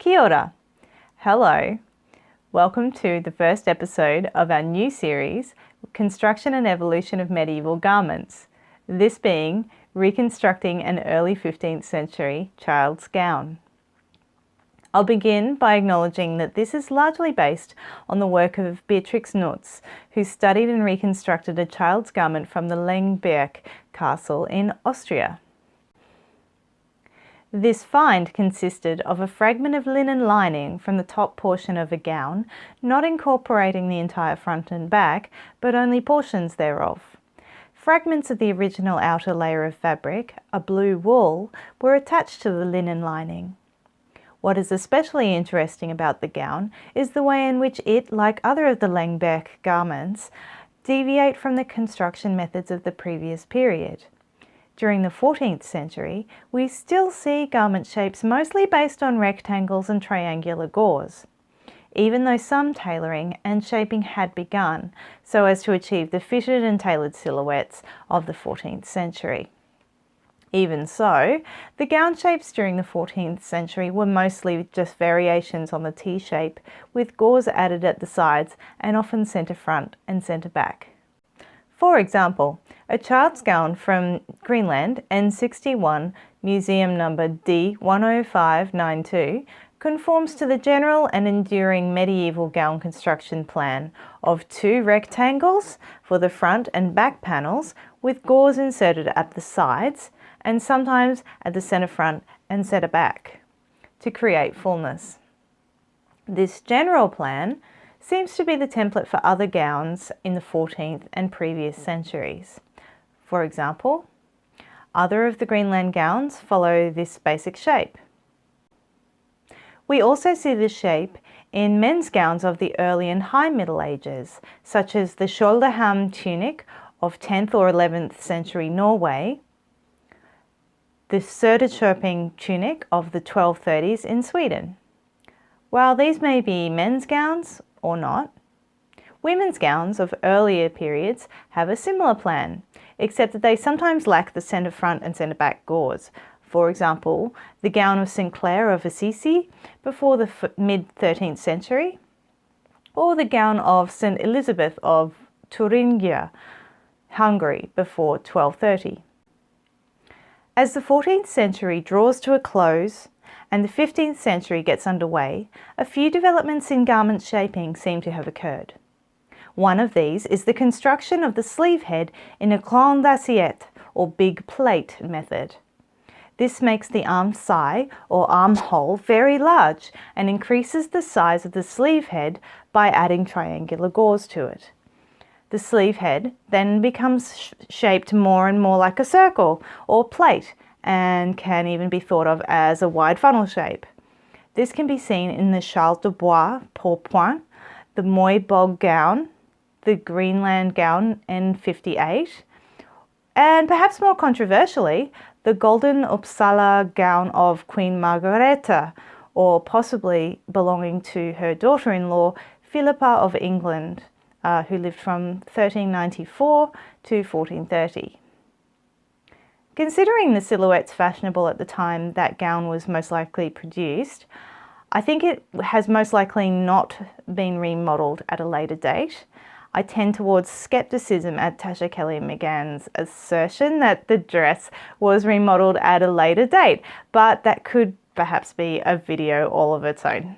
Kia ora. Hello. Welcome to the first episode of our new series, Construction and Evolution of Medieval Garments, this being Reconstructing an Early 15th Century Child's Gown. I'll begin by acknowledging that this is largely based on the work of Beatrix Nutz, who studied and reconstructed a child's garment from the Lengberg Castle in Austria. This find consisted of a fragment of linen lining from the top portion of a gown, not incorporating the entire front and back, but only portions thereof. Fragments of the original outer layer of fabric, a blue wool, were attached to the linen lining. What is especially interesting about the gown is the way in which it, like other of the Lengberg garments, deviate from the construction methods of the previous period. During the 14th century, we still see garment shapes mostly based on rectangles and triangular gauze, even though some tailoring and shaping had begun so as to achieve the fitted and tailored silhouettes of the 14th century. Even so, the gown shapes during the 14th century were mostly just variations on the T-shape, with gauze added at the sides and often centre front and centre back. For example, a child's gown from Greenland, N61, museum number D10592, conforms to the general and enduring medieval gown construction plan of two rectangles for the front and back panels with gauze inserted at the sides and sometimes at the centre front and centre back to create fullness. This general plan seems to be the template for other gowns in the 14th and previous centuries. For example, other of the Greenland gowns follow this basic shape. We also see this shape in men's gowns of the early and high Middle Ages, such as the Skjoldham tunic of 10th or 11th century Norway, the Söderköping tunic of the 1230s in Sweden. While these may be men's gowns or not, women's gowns of earlier periods have a similar plan, except that they sometimes lack the centre front and centre back gauze. For example, the gown of St. Clair of Assisi before the mid-13th century, or the gown of St. Elizabeth of Thuringia, Hungary before 1230. As the 14th century draws to a close and the 15th century gets underway, a few developments in garment shaping seem to have occurred. One of these is the construction of the sleeve head in a grande assiette, or big plate method. This makes the arm-side or armhole very large and increases the size of the sleeve head by adding triangular gauze to it. The sleeve head then becomes shaped more and more like a circle or plate and can even be thought of as a wide funnel shape. This can be seen in the Charles de Bois pourpoint, the Moybog gown, the Greenland gown N58, and perhaps more controversially, the Golden Uppsala gown of Queen Margareta, or possibly belonging to her daughter-in-law, Philippa of England, who lived from 1394 to 1430. Considering the silhouettes fashionable at the time that gown was most likely produced, I think it has most likely not been remodelled at a later date. I tend towards scepticism at Tasha Kelly McGann's assertion that the dress was remodelled at a later date, but that could perhaps be a video all of its own.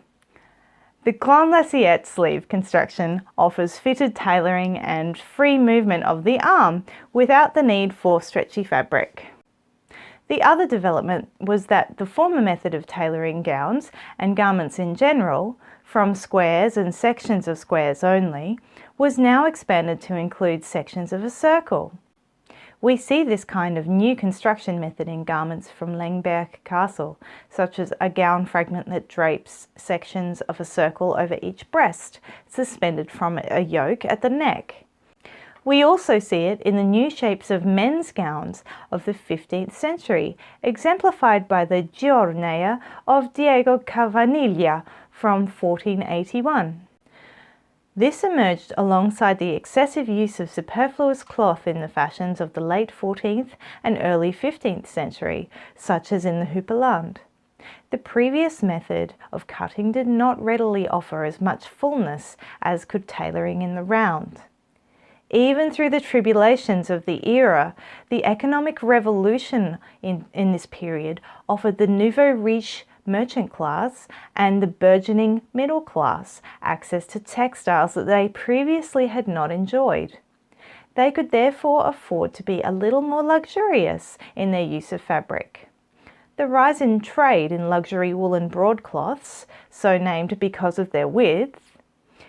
The grande assiette sleeve construction offers fitted tailoring and free movement of the arm without the need for stretchy fabric. The other development was that the former method of tailoring gowns and garments in general, from squares and sections of squares only, was now expanded to include sections of a circle. We see this kind of new construction method in garments from Lengberg Castle, such as a gown fragment that drapes sections of a circle over each breast, suspended from a yoke at the neck. We also see it in the new shapes of men's gowns of the 15th century, exemplified by the Giornea of Diego Cavaniglia from 1481. This emerged alongside the excessive use of superfluous cloth in the fashions of the late 14th and early 15th century, such as in the houppelande. The previous method of cutting did not readily offer as much fullness as could tailoring in the round. Even through the tribulations of the era, the economic revolution in this period offered the nouveau riche merchant class and the burgeoning middle class access to textiles that they previously had not enjoyed. They could therefore afford to be a little more luxurious in their use of fabric. The rise in trade in luxury woolen broadcloths, so named because of their width,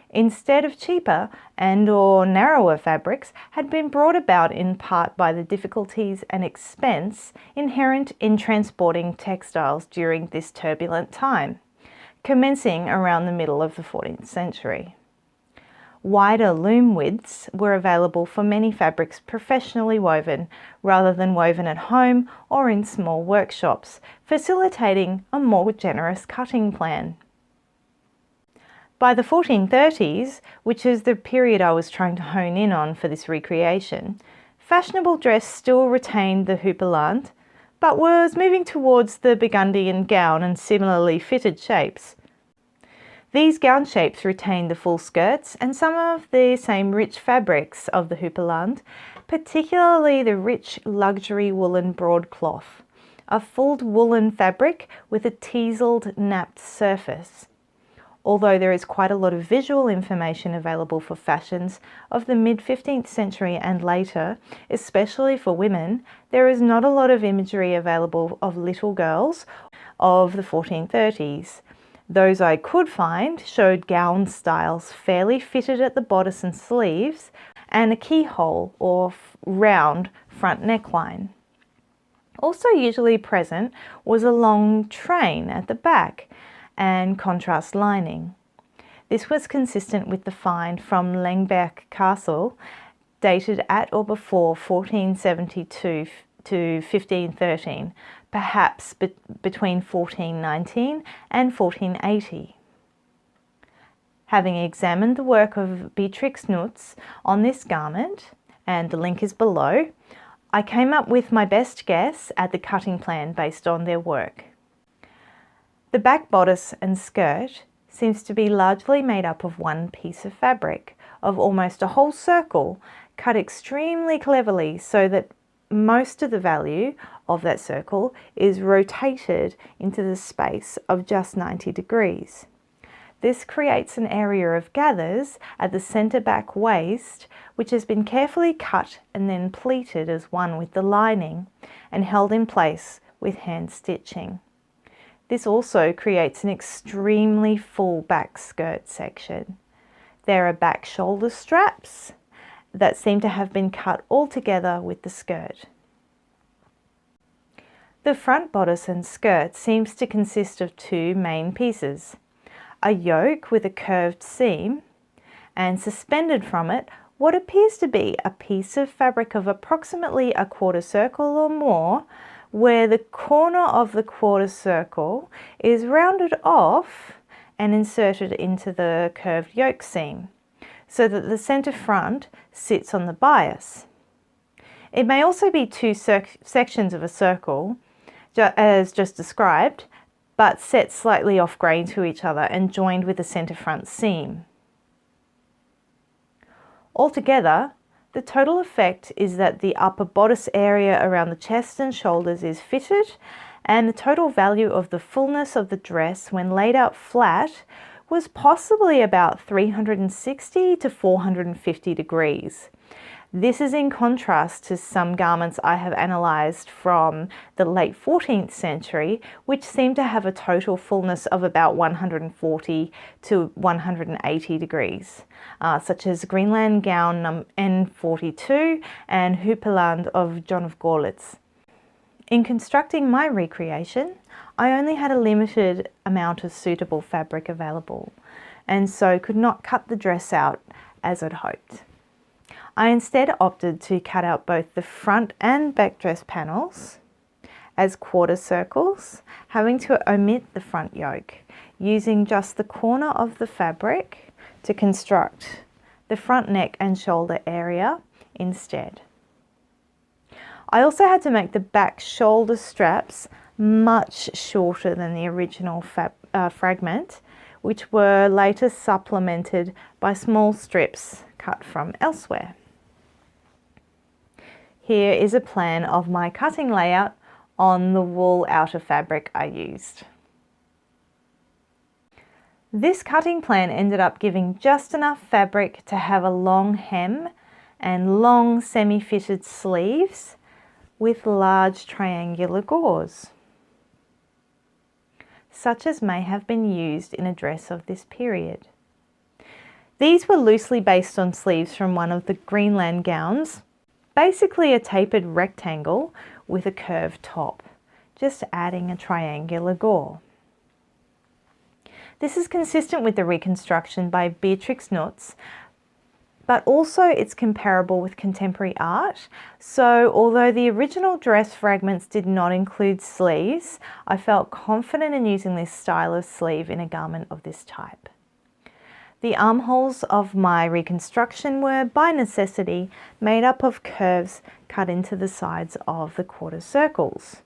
instead of cheaper and/or narrower fabrics, had been brought about in part by the difficulties and expense inherent in transporting textiles during this turbulent time, commencing around the middle of the 14th century. Wider loom widths were available for many fabrics professionally woven rather than woven at home or in small workshops, facilitating a more generous cutting plan. By the 1430s, which is the period I was trying to hone in on for this recreation, fashionable dress still retained the houppelande, but was moving towards the Burgundian gown and similarly fitted shapes. These gown shapes retained the full skirts and some of the same rich fabrics of the houppelande, particularly the rich luxury woolen broadcloth, a fulled woolen fabric with a teaseled napped surface. Although there is quite a lot of visual information available for fashions of the mid-15th century and later, especially for women, there is not a lot of imagery available of little girls of the 1430s. Those I could find showed gown styles fairly fitted at the bodice and sleeves and a keyhole or round front neckline. Also usually present was a long train at the back and contrast lining. This was consistent with the find from Lengberg Castle, dated at or before 1472 to 1513, perhaps between 1419 and 1480. Having examined the work of Beatrix Nutz on this garment, and the link is below, I came up with my best guess at the cutting plan based on their work. The back bodice and skirt seems to be largely made up of one piece of fabric, of almost a whole circle, cut extremely cleverly so that most of the value of that circle is rotated into the space of just 90 degrees. This creates an area of gathers at the centre back waist, which has been carefully cut and then pleated as one with the lining and held in place with hand stitching. This also creates an extremely full back skirt section. There are back shoulder straps that seem to have been cut all together with the skirt. The front bodice and skirt seems to consist of two main pieces: a yoke with a curved seam, and suspended from it what appears to be a piece of fabric of approximately a quarter circle or more, where the corner of the quarter circle is rounded off and inserted into the curved yoke seam, so that the centre front sits on the bias. It may also be two sections of a circle, as just described, but set slightly off grain to each other and joined with the centre front seam. Altogether, the total effect is that the upper bodice area around the chest and shoulders is fitted, and the total value of the fullness of the dress when laid out flat was possibly about 360 to 450 degrees. This is in contrast to some garments I have analysed from the late 14th century, which seem to have a total fullness of about 140 to 180 degrees, such as Greenland gown N42 and houppelande of John of Görlitz. In constructing my recreation, I only had a limited amount of suitable fabric available, and so could not cut the dress out as I'd hoped. I instead opted to cut out both the front and back dress panels as quarter circles, having to omit the front yoke, using just the corner of the fabric to construct the front neck and shoulder area instead. I also had to make the back shoulder straps much shorter than the original fragment, which were later supplemented by small strips cut from elsewhere. Here is a plan of my cutting layout on the wool outer fabric I used. This cutting plan ended up giving just enough fabric to have a long hem and long semi-fitted sleeves with large triangular gauze, such as may have been used in a dress of this period. These were loosely based on sleeves from one of the Greenland gowns, basically a tapered rectangle with a curved top, just adding a triangular gore. This is consistent with the reconstruction by Beatrix Nutz, but also it's comparable with contemporary art. So although the original dress fragments did not include sleeves, I felt confident in using this style of sleeve in a garment of this type. The armholes of my reconstruction were, by necessity, made up of curves cut into the sides of the quarter circles.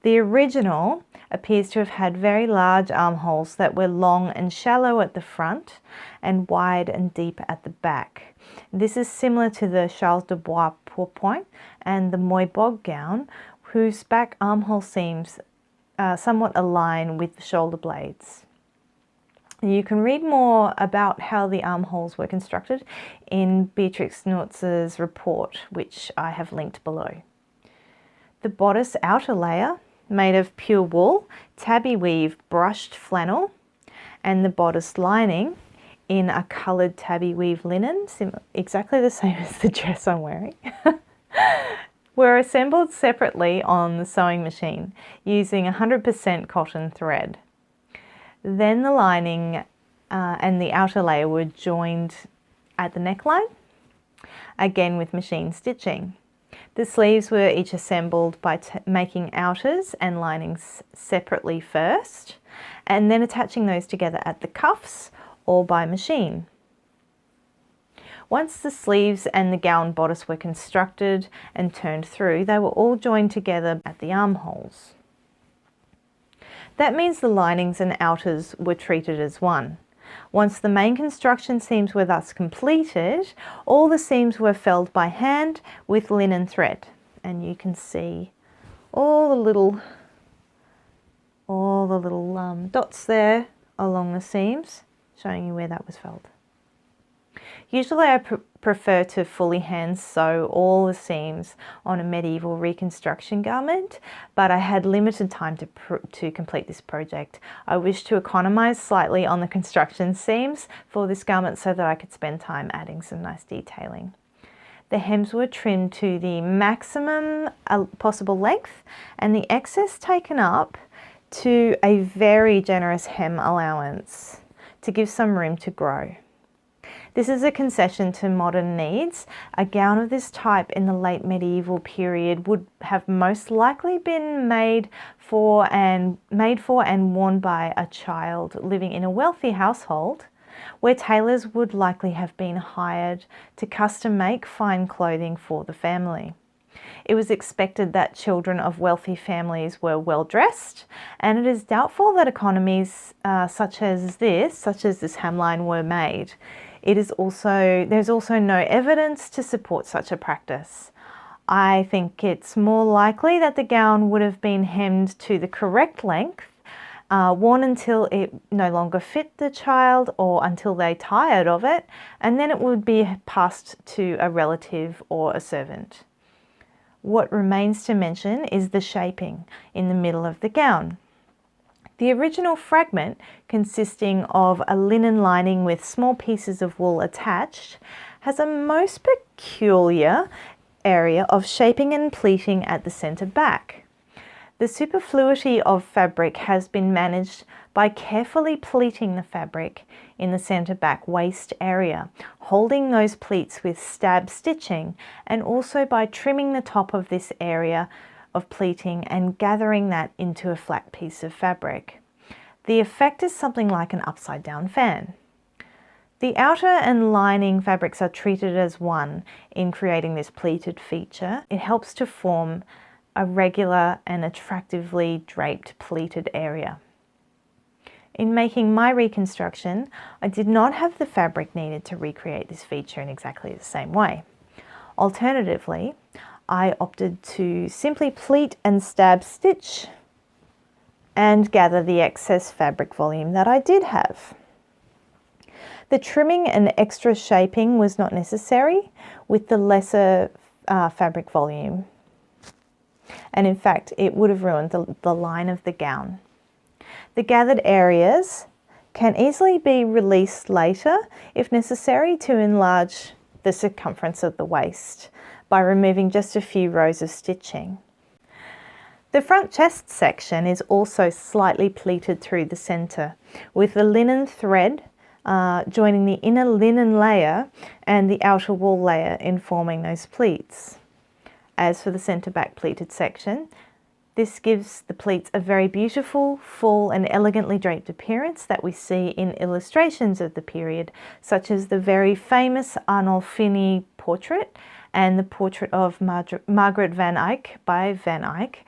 The original appears to have had very large armholes that were long and shallow at the front and wide and deep at the back. This is similar to the Charles de Bois pourpoint and the Moybog gown, whose back armhole seams somewhat align with the shoulder blades. You can read more about how the armholes were constructed in Beatrix Nutz's report, which I have linked below. The bodice outer layer, made of pure wool, tabby weave brushed flannel, and the bodice lining in a coloured tabby weave linen, exactly the same as the dress I'm wearing, were assembled separately on the sewing machine using 100% cotton thread. Then the lining and the outer layer were joined at the neckline, again with machine stitching. The sleeves were each assembled by making outers and linings separately first, and then attaching those together at the cuffs or by machine. Once the sleeves and the gown bodice were constructed and turned through, they were all joined together at the armholes. That means the linings and outers were treated as one. Once the main construction seams were thus completed, all the seams were felled by hand with linen thread. And you can see all the little dots there along the seams, showing you where that was felled. Usually I prefer to fully hand sew all the seams on a medieval reconstruction garment, but I had limited time to complete this project. I wished to economise slightly on the construction seams for this garment so that I could spend time adding some nice detailing. The hems were trimmed to the maximum possible length and the excess taken up to a very generous hem allowance to give some room to grow. This is a concession to modern needs. A gown of this type in the late medieval period would have most likely been made for and worn by a child living in a wealthy household, where tailors would likely have been hired to custom make fine clothing for the family. It was expected that children of wealthy families were well dressed, and it is doubtful that economies such as this hemline were made. There's also no evidence to support such a practice. I think it's more likely that the gown would have been hemmed to the correct length, worn until it no longer fit the child or until they tired of it, and then it would be passed to a relative or a servant. What remains to mention is the shaping in the middle of the gown. The original fragment, consisting of a linen lining with small pieces of wool attached, has a most peculiar area of shaping and pleating at the centre back. The superfluity of fabric has been managed by carefully pleating the fabric in the centre back waist area, holding those pleats with stab stitching, and also by trimming the top of this area of pleating and gathering that into a flat piece of fabric. The effect is something like an upside down fan. The outer and lining fabrics are treated as one in creating this pleated feature. It helps to form a regular and attractively draped pleated area. In making my reconstruction, I did not have the fabric needed to recreate this feature in exactly the same way. Alternatively, I opted to simply pleat and stab stitch and gather the excess fabric volume that I did have. The trimming and extra shaping was not necessary with the lesser fabric volume, and in fact it would have ruined the line of the gown. The gathered areas can easily be released later if necessary to enlarge the circumference of the waist by removing just a few rows of stitching. The front chest section is also slightly pleated through the centre, with the linen thread joining the inner linen layer and the outer wool layer in forming those pleats. As for the centre back pleated section, this gives the pleats a very beautiful, full and elegantly draped appearance that we see in illustrations of the period, such as the very famous Arnolfini portrait and the portrait of Margaret van Eyck by Van Eyck,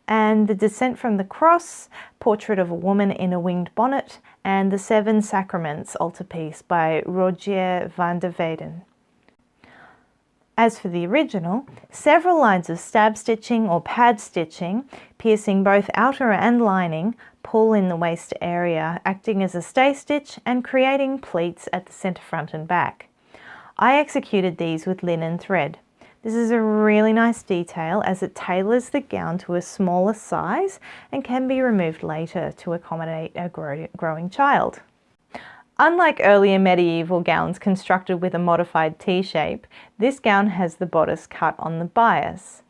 and the Descent from the Cross, portrait of a woman in a winged bonnet, and the Seven Sacraments altarpiece by Rogier van der Weyden. As for the original, several lines of stab stitching or pad stitching, piercing both outer and lining, pull in the waist area, acting as a stay stitch and creating pleats at the centre front and back. I executed these with linen thread. This is a really nice detail as it tailors the gown to a smaller size and can be removed later to accommodate a growing child. Unlike earlier medieval gowns constructed with a modified T-shape, this gown has the bodice cut on the bias.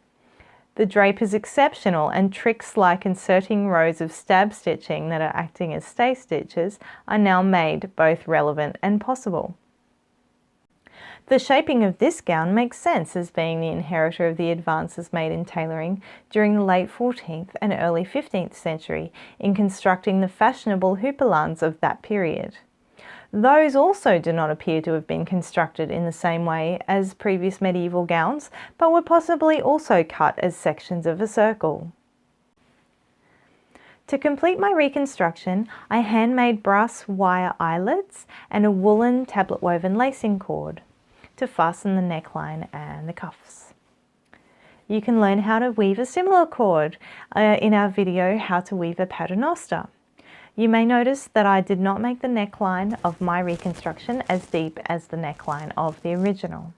The drape is exceptional, and tricks like inserting rows of stab stitching that are acting as stay stitches are now made both relevant and possible. The shaping of this gown makes sense as being the inheritor of the advances made in tailoring during the late 14th and early 15th century in constructing the fashionable houppelans of that period. Those also do not appear to have been constructed in the same way as previous medieval gowns, but were possibly also cut as sections of a circle. To complete my reconstruction, I handmade brass wire eyelets and a woolen tablet woven lacing cord to fasten the neckline and the cuffs. You can learn how to weave a similar cord in our video How to Weave a Paternoster. You may notice that I did not make the neckline of my reconstruction as deep as the neckline of the original.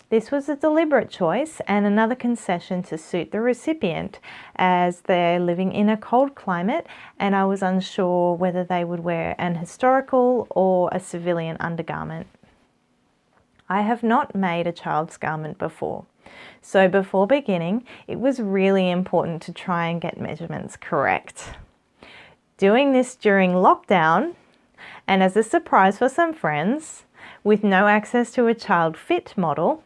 This was a deliberate choice and another concession to suit the recipient, as they're living in a cold climate and I was unsure whether they would wear an historical or a civilian undergarment. I have not made a child's garment before, so before beginning, it was really important to try and get measurements correct. Doing this during lockdown, and as a surprise for some friends, with no access to a child fit model,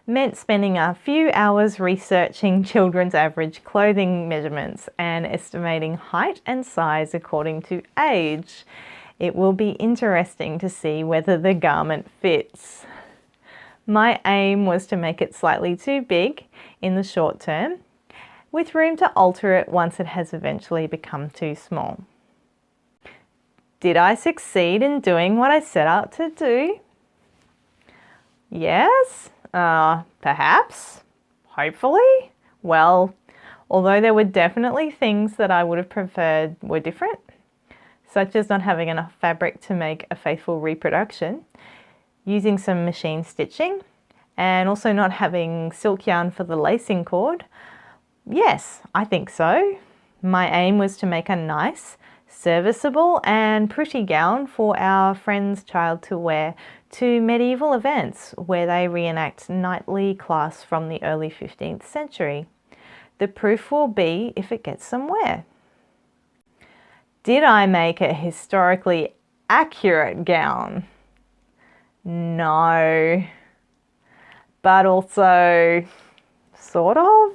meant spending a few hours researching children's average clothing measurements and estimating height and size according to age. It will be interesting to see whether the garment fits. My aim was to make it slightly too big in the short term, with room to alter it once it has eventually become too small. Did I succeed in doing what I set out to do? Yes, perhaps, hopefully. Well, although there were definitely things that I would have preferred were different, such as not having enough fabric to make a faithful reproduction, using some machine stitching, and also not having silk yarn for the lacing cord. Yes, I think so. My aim was to make a nice, serviceable and pretty gown for our friend's child to wear to medieval events where they reenact knightly class from the early 15th century. The proof will be if it gets some wear. Did I make a historically accurate gown? No, but also sort of.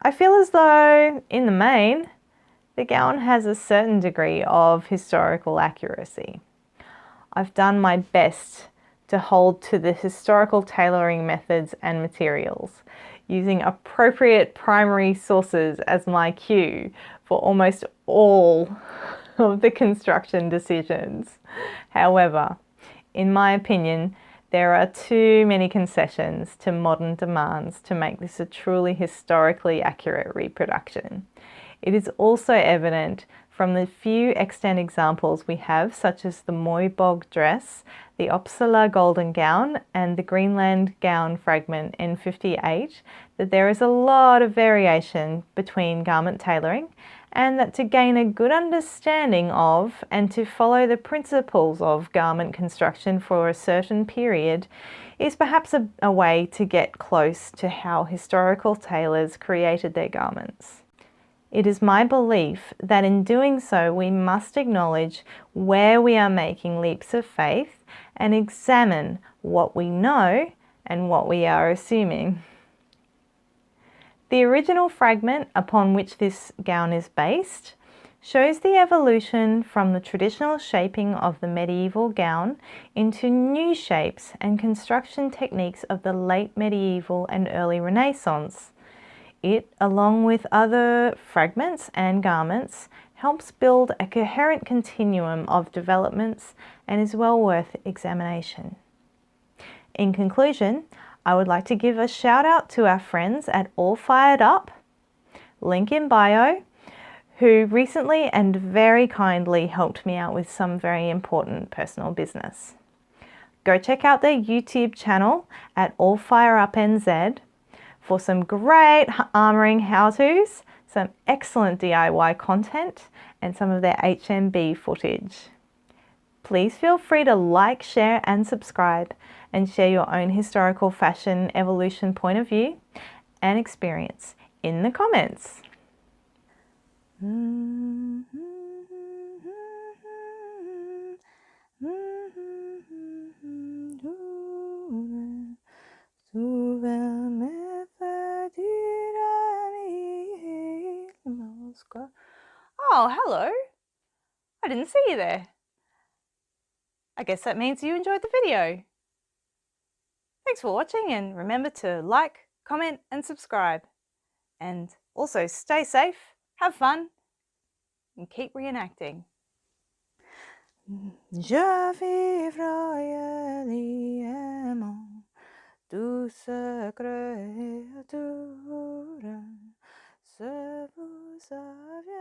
I feel as though, in the main, the gown has a certain degree of historical accuracy. I've done my best to hold to the historical tailoring methods and materials, using appropriate primary sources as my cue for almost all of the construction decisions. However, in my opinion, there are too many concessions to modern demands to make this a truly historically accurate reproduction. It is also evident from the few extant examples we have, such as the Moybog dress, the Uppsala golden gown, and the Greenland gown fragment N58, that there is a lot of variation between garment tailoring, and that to gain a good understanding of and to follow the principles of garment construction for a certain period is perhaps a way to get close to how historical tailors created their garments. It is my belief that in doing so, we must acknowledge where we are making leaps of faith and examine what we know and what we are assuming. The original fragment upon which this gown is based shows the evolution from the traditional shaping of the medieval gown into new shapes and construction techniques of the late medieval and early Renaissance. It, along with other fragments and garments, helps build a coherent continuum of developments and is well worth examination. In conclusion, I would like to give a shout out to our friends at All Fired Up, link in bio, who recently and very kindly helped me out with some very important personal business. Go check out their YouTube channel at All Fire Up NZ for some great armouring how-tos, some excellent DIY content, and some of their HMB footage. Please feel free to like, share and subscribe, and share your own historical fashion evolution point of view and experience in the comments. Oh, hello. I didn't see you there. I guess that means you enjoyed the video. Thanks for watching, and remember to like, comment and subscribe. And also stay safe, have fun and keep reenacting. Je vivrai liément douce créature, se vous aviez